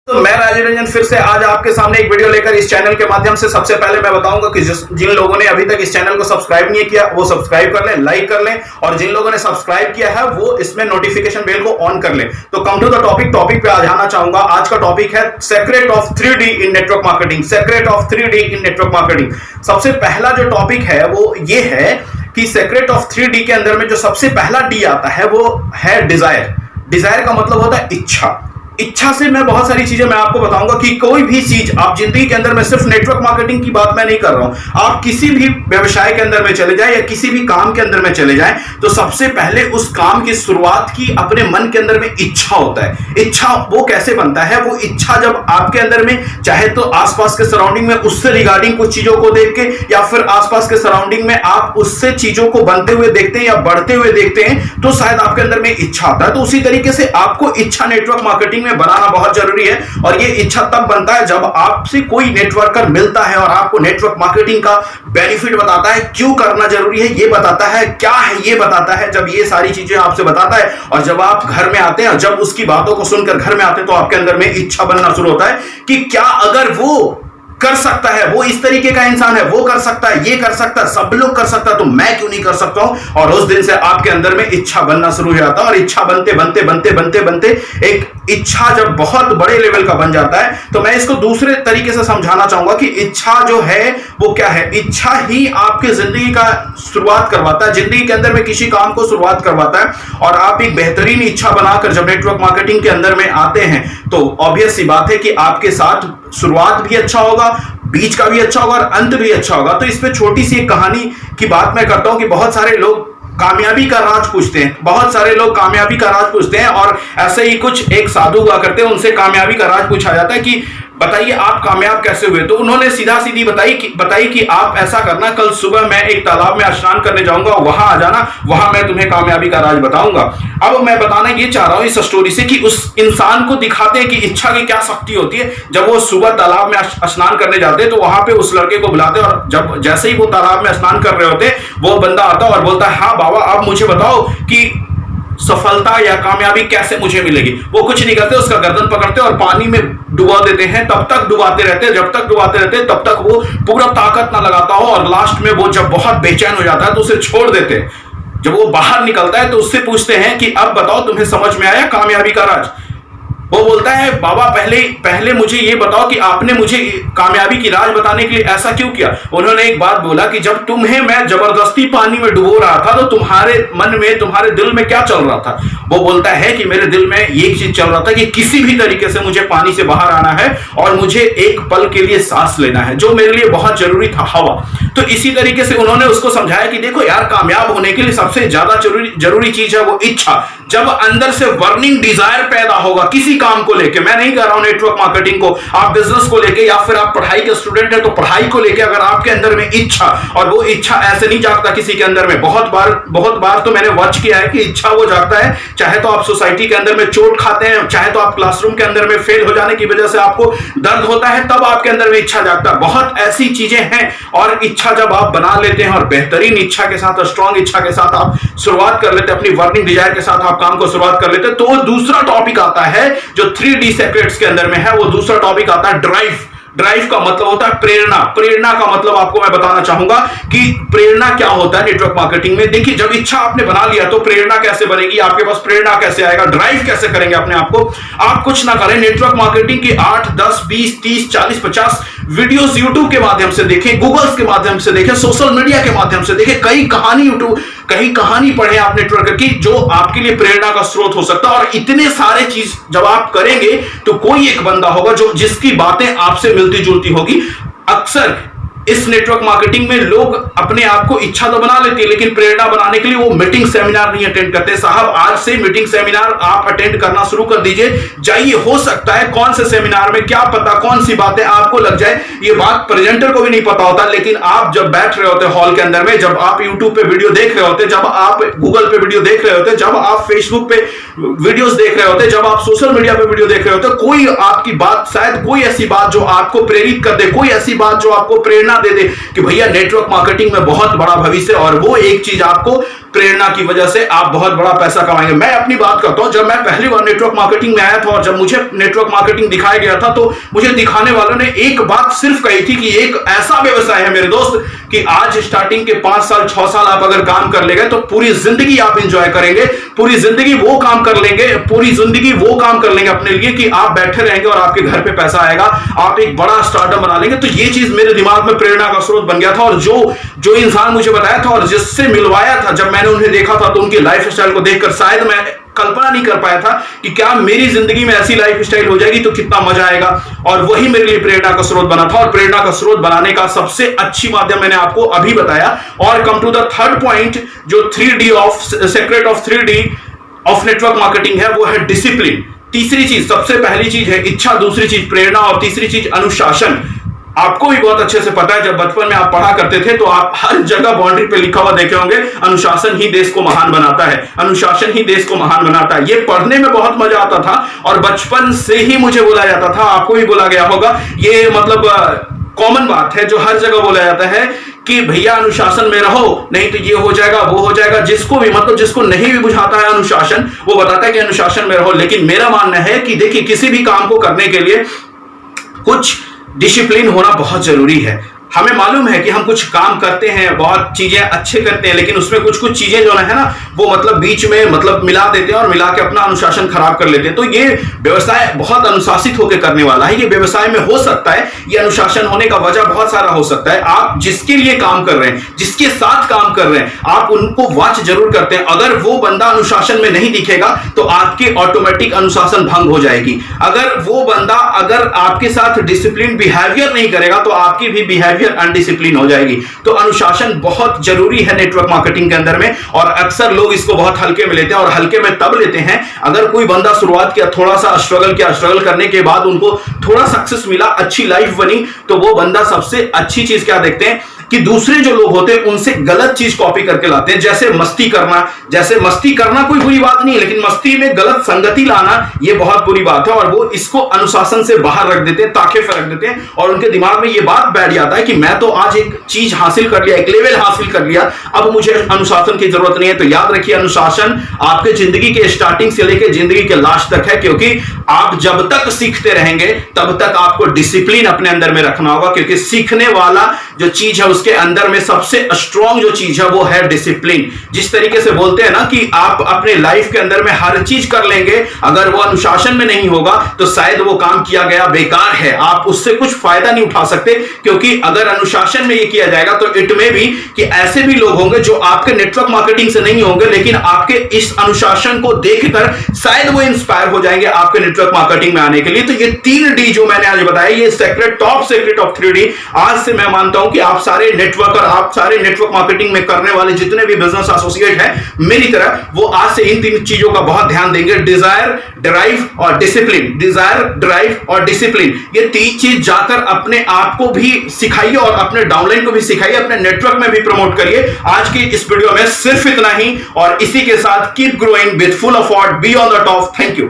तो मैं राजीव रंजन फिर से आज आपके सामने एक वीडियो लेकर इस चैनल के माध्यम से सबसे पहले मैं बताऊंगा कि जिन लोगों ने अभी तक इस चैनल को सब्सक्राइब नहीं किया वो सब्सक्राइब कर लें, लाइक कर लें, और जिन लोगों ने सब्सक्राइब किया है वो इसमें नोटिफिकेशन बेल को ऑन कर लें। तो कम टू द टॉपिक पे आ जाना चाहूंगा। आज का टॉपिक है secret of 3D in network marketing. Secret of 3D in network marketing. सबसे पहला जो टॉपिक है वो ये है कि सीक्रेट ऑफ 3D के अंदर में जो सबसे पहला डी आता है वो है डिजायर। डिजायर का मतलब होता है इच्छा। इच्छा से मैं बहुत सारी चीजें मैं आपको बताऊंगा कि कोई भी चीज आप जिंदगी के अंदर में, सिर्फ नेटवर्क मार्केटिंग की बात मैं नहीं कर रहा हूं, आप किसी भी व्यवसाय के अंदर में चले जाए या किसी भी काम के अंदर में चले जाए तो सबसे पहले उस काम की शुरुआत की अपने मन के अंदर में इच्छा होता है। इच्छा वो कैसे बनता है? वो इच्छा जब आपके अंदर में, चाहे तो आसपास के सराउंडिंग में उससे रिगार्डिंग कुछ चीजों को देख के, या फिर आसपास के सराउंडिंग में आप उससे चीजों को बनते हुए देखते हैं या बढ़ते हुए देखते हैं तो शायद आपके अंदर में इच्छा आता है। तो उसी तरीके से आपको इच्छा नेटवर्क मार्केटिंग में बनाना बहुत जरूरी है। और ये इच्छा तब बनता है जब आपसे कोई नेटवर्कर मिलता है और आपको नेटवर्क मार्केटिंग का बेनिफिट बताता है, क्यों करना जरूरी है ये बताता है, क्या है ये बताता है। जब ये सारी चीजें आपसे बताता है और जब आप घर में आते हैं, जब उसकी बातों को सुनकर घर में आते हैं तो आपके अंदर में इच्छा बनना शुरू होता है कि क्या अगर वो कर सकता है, वो इस तरीके का इंसान है, वो कर सकता है, ये कर सकता है, सब लोग कर सकता है, तो मैं क्यों नहीं कर सकता हूं। और उस दिन से आपके अंदर में इच्छा बनना शुरू हो जाता है। और इच्छा बनते बनते बनते बनते बनते एक इच्छा जब बहुत बड़े लेवल का बन जाता है तो मैं इसको दूसरे तरीके से समझाना चाहूंगा कि इच्छा जो है वो क्या है। इच्छा ही आपके जिंदगी का शुरुआत करवाता है, जिंदगी के अंदर में किसी काम को शुरुआत करवाता है। और आप एक बेहतरीन इच्छा बनाकर जब नेटवर्क मार्केटिंग के अंदर में आते हैं तो ऑब्वियस सी बात है कि आपके साथ शुरुआत भी अच्छा होगा, बीच का भी अच्छा होगा और अंत भी अच्छा होगा। तो इस पे छोटी सी एक कहानी की बात मैं करता हूं कि बहुत सारे लोग कामयाबी का राज पूछते हैं, बहुत सारे लोग कामयाबी का राज पूछते हैं, और ऐसे ही कुछ एक साधु हुआ करते हैं, उनसे कामयाबी का राज पूछा जाता है कि बताइए आप कामयाब कैसे हुए। तो उन्होंने सीधा सीधी बताई कि आप ऐसा करना, कल सुबह मैं एक तालाब में स्नान करने जाऊंगा, वहां आ जाना, वहां मैं तुम्हें कामयाबी का राज बताऊंगा। अब मैं बताना ये चाह रहा हूं इस स्टोरी से कि उस इंसान को दिखाते हैं कि इच्छा की क्या शक्ति होती है। जब वो सुबह तालाब में स्नान करने जाते तो वहां पे उस लड़के को बुलाते, और जब जैसे ही वो तालाब में स्नान कर रहे होते वो बंदा आता और बोलता है, हाँ बाबा आप मुझे बताओ कि सफलता या कामयाबी कैसे मुझे मिलेगी। वो कुछ नहीं करते, उसका गर्दन पकड़ते और पानी में डुबा देते हैं, तब तक डुबाते रहते हैं, जब तक डुबाते रहते हैं तब तक वो पूरा ताकत ना लगाता हो, और लास्ट में वो जब बहुत बेचैन हो जाता है तो उसे छोड़ देते हैं। जब वो बाहर निकलता है तो उससे पूछते हैं कि अब बताओ तुम्हें समझ में आया कामयाबी का राज। वो बोलता है, बाबा पहले मुझे ये बताओ कि आपने मुझे कामयाबी की राज बताने के लिए ऐसा क्यों किया। उन्होंने एक बात बोला कि जब तुम्हें मैं जबरदस्ती पानी में डुबो रहा था तो तुम्हारे मन में, तुम्हारे दिल में क्या चल रहा था। वो बोलता है कि मेरे दिल में ये चीज चल रहा था कि किसी भी तरीके से मुझे पानी से बाहर आना है और मुझे एक पल के लिए सांस लेना है, जो मेरे लिए बहुत जरूरी था, हवा। तो इसी तरीके से उन्होंने उसको समझाया कि देखो यार, कामयाब होने के लिए सबसे ज्यादा जरूरी चीज है वो इच्छा। जब अंदर से बर्निंग डिजायर पैदा होगा किसी काम को लेके, मैं नहीं कर रहा हूं नेटवर्क मार्केटिंग को, आप बिजनेस को लेके या फिर आप पढ़ाई के स्टूडेंट है तो पढ़ाई को लेके अगर आपके अंदर में इच्छा, और वो इच्छा ऐसे नहीं जागता किसी के अंदर में, बहुत बार तो मैंने वॉच किया है कि इच्छा वो जागता है, चाहे तो आप सोसाइटी के अंदर में चोट खाते हैं, चाहे तो आप क्लासरूम के अंदर में फेल हो जाने की वजह से आपको दर्द होता है, तब आपके अंदर में इच्छा जागता है। बहुत ऐसी चीजें हैं। और इच्छा जब आप बना लेते हैं और बेहतरीन इच्छा के साथ, स्ट्रॉन्ग इच्छा के साथ आप शुरुआत कर लेते हैं, अपनी वर्निंग डिजायर के साथ आप काम को शुरुआत कर लेते हैं, तो दूसरा टॉपिक आता है जो 3D सीक्रेट्स के अंदर में है। वो दूसरा टॉपिक आता है ड्राइव। ड्राइव का मतलब होता है प्रेरणा। प्रेरणा का मतलब आपको मैं बताना चाहूंगा कि प्रेरणा क्या होता है नेटवर्क मार्केटिंग में। देखिए, जब इच्छा आपने बना लिया तो प्रेरणा कैसे बनेगी, आपके पास प्रेरणा कैसे आएगा, ड्राइव कैसे करेंगे अपने आप को। आप कुछ ना करें, नेटवर्क मार्केटिंग की 8, 10, 20, 30, 40, 50 वीडियोस यूट्यूब के माध्यम से देखें, गूगल्स के माध्यम से देखें, सोशल मीडिया के माध्यम से देखें, कई कहानी पढ़े आप नेटवर्क की जो आपके लिए प्रेरणा का स्रोत हो सकता है। और इतने सारे चीज जब आप करेंगे तो कोई एक बंदा होगा जिसकी बातें आपसे मिलती जुलती होगी। अक्सर इस नेटवर्क मार्केटिंग में लोग अपने आप को इच्छा तो बना लेते हैं, लेकिन प्रेरणा बनाने के लिए वो मीटिंग सेमिनार नहीं अटेंड करते। साहब, आज से मीटिंग सेमिनार आप अटेंड करना शुरू कर दीजिए, जाइए। हो सकता है कौन से सेमिनार में क्या पता कौन सी बातें आपको लग जाए, ये बात प्रेजेंटर को भी नहीं पता होता, लेकिन आप जब बैठ रहे होते हॉल के अंदर में, जब आप यूट्यूब पे वीडियो देख रहे होते, जब आप गूगल पे वीडियो देख रहे होते, जब आप फेसबुक पे वीडियोस देख रहे होते, जब आप सोशल मीडिया पे वीडियो देख रहे होते, कोई आपकी बात, शायद कोई ऐसी बात जो आपको प्रेरित कर दे, कोई ऐसी बात जो आपको प्रेरणा प्रेरणा दे दे कि भैया नेटवर्क मार्केटिंग में बहुत बड़ा भविष्य, और वो एक चीज आपको प्रेरणा की वजह से आप बहुत बड़ा पैसा कमाएंगे। मैं अपनी बात करता हूं, जब मैं पहली बार नेटवर्क मार्केटिंग में आया था और जब मुझे नेटवर्क मार्केटिंग दिखाया गया था, तो मुझे दिखाने वालों ने एक बात सिर्फ कही थी कि एक ऐसा व्यवसाय है मेरे दोस्त कि आज स्टार्टिंग के 5 साल 6 साल आप अगर काम कर लेंगे तो पूरी जिंदगी आप इंजॉय करेंगे, पूरी जिंदगी वो काम कर लेंगे, पूरी जिंदगी वो काम कर लेंगे अपने लिए कि आप बैठे रहेंगे और आपके घर पे पैसा आएगा, आप एक बड़ा स्टार्टअप बना लेंगे। तो ये चीज मेरे दिमाग में प्रेरणा का स्रोत बन गया था, और जो इंसान मुझे बताया था और जिससे मिलवाया था, जब मैंने उन्हें देखा था तो उनकी लाइफ स्टाइल को देखकर शायद मैं कल्पना नहीं कर पाया था कि क्या मेरी जिंदगी में ऐसी लाइफ स्टाइल हो जाएगी तो कितना मजा आएगा, और वही मेरे लिए प्रेरणा का स्रोत बना था। और प्रेरणा का स्रोत बनाने का सबसे अच्छी माध्यम मैंने आपको अभी बताया। और come to the third point, जो 3D of secret of 3D of network marketing है, वो है डिसिप्लिन। तीसरी चीज, सबसे पहली चीज है इच्छा, दूसरी चीज प्रेरणा, और तीसरी चीज अनुशासन। आपको भी बहुत अच्छे से पता है, जब बचपन में आप पढ़ा करते थे तो आप हर जगह बाउंड्री पे लिखा हुआ देखे होंगे, अनुशासन ही देश को महान बनाता है, अनुशासन ही देश को महान बनाता है। ये पढ़ने में बहुत मजा आता था और बचपन से ही मुझे बोला जाता था, आपको भी बोला गया होगा, ये मतलब कॉमन बात है जो हर जगह बोला जाता है कि भैया अनुशासन में रहो, नहीं तो ये हो जाएगा वो हो जाएगा। जिसको भी मतलब जिसको नहीं भी बुझाता है अनुशासन, वो बताता है कि अनुशासन में रहो। लेकिन मेरा मानना है कि देखिए, किसी भी काम को करने के लिए कुछ डिसिप्लिन होना बहुत जरूरी है। हमें मालूम है कि हम कुछ काम करते हैं, बहुत चीजें अच्छे करते हैं, लेकिन उसमें कुछ कुछ चीजें जो है ना, वो मतलब बीच में मतलब मिला देते हैं और मिला के अपना अनुशासन खराब कर लेते हैं। तो ये व्यवसाय बहुत अनुशासित होकर करने वाला है। ये व्यवसाय में हो सकता है, ये अनुशासन होने का वजह बहुत सारा हो सकता है। आप जिसके लिए काम कर रहे हैं, जिसके साथ काम कर रहे हैं, आप उनको वॉच जरूर करते हैं। अगर वो बंदा अनुशासन में नहीं दिखेगा तो आपके ऑटोमेटिक अनुशासन भंग हो जाएगी। अगर वो बंदा अगर आपके साथ डिसिप्लिन बिहेवियर नहीं करेगा तो आपकी भी बिहेवियर अनडिसिप्लिन हो जाएगी। तो अनुशासन बहुत जरूरी है नेटवर्क मार्केटिंग के अंदर में, और अक्सर लोग इसको बहुत हल्के में लेते हैं। और हल्के में तब लेते हैं अगर कोई बंदा शुरुआत किया, थोड़ा सा स्ट्रगल किया, स्ट्रगल करने के बाद उनको थोड़ा सक्सेस मिला, अच्छी लाइफ बनी, तो वो बंदा सबसे अच्छी चीज क्या देखते हैं कि दूसरे जो लोग होते हैं उनसे गलत चीज कॉपी करके लाते हैं। जैसे मस्ती करना, जैसे मस्ती करना कोई बुरी बात नहीं है, लेकिन मस्ती में गलत संगति लाना ये बहुत बुरी बात है। और वो इसको अनुशासन से बाहर रख देते हैं, ताके पर रख देते हैं, और उनके दिमाग में ये बात बैठ जाता है कि मैं तो आज एक चीज हासिल कर लिया, एक लेवल हासिल कर लिया, अब मुझे अनुशासन की जरूरत नहीं है। तो याद रखिए, अनुशासन आपके जिंदगी के स्टार्टिंग से लेकर जिंदगी के लास्ट तक है, क्योंकि आप जब तक सीखते रहेंगे तब तक आपको डिसिप्लिन अपने अंदर में रखना होगा। क्योंकि सीखने वाला जो चीज है उसके अंदर में सबसे स्ट्रॉन्ग जो चीज है वो है डिसिप्लिन। जिस तरीके से बोलते हैं ना कि आप अपने लाइफ के अंदर में हर चीज कर लेंगे, अगर वो अनुशासन में नहीं होगा तो शायद वो काम किया गया बेकार है, आप उससे कुछ फायदा नहीं उठा सकते। क्योंकि अगर अनुशासन में ये किया जाएगा तो इट में भी कि ऐसे भी लोग होंगे जो आपके नेटवर्क मार्केटिंग से नहीं होंगे, लेकिन आपके इस अनुशासन को देखकर शायद वो इंस्पायर हो जाएंगे आपके नेटवर्क मार्केटिंग में आने के लिए। तो ये 3D जो मैंने आज बताया, ये secret, top secret of 3D, आज से मैं मानता हूं कि आप सारे नेटवर्कर, आप सारे नेटवर्क मार्केटिंग में करने वाले जितने भी बिजनेस एसोसिएट हैं मेरी तरह, वो आज से इन 3 चीजों का बहुत ध्यान देंगे। डिजायर, ड्राइव और डिसिप्लिन। डिजायर, ड्राइव और डिसिप्लिन, ये 3 चीज जाकर अपने आप को भी सिखाइए और अपने डाउनलाइन को भी सिखाइए, अपने नेटवर्क में भी प्रमोट करिए। आज की इस वीडियो में सिर्फ इतना ही, और इसी के साथ keep growing with full effort, be on the top. Thank you.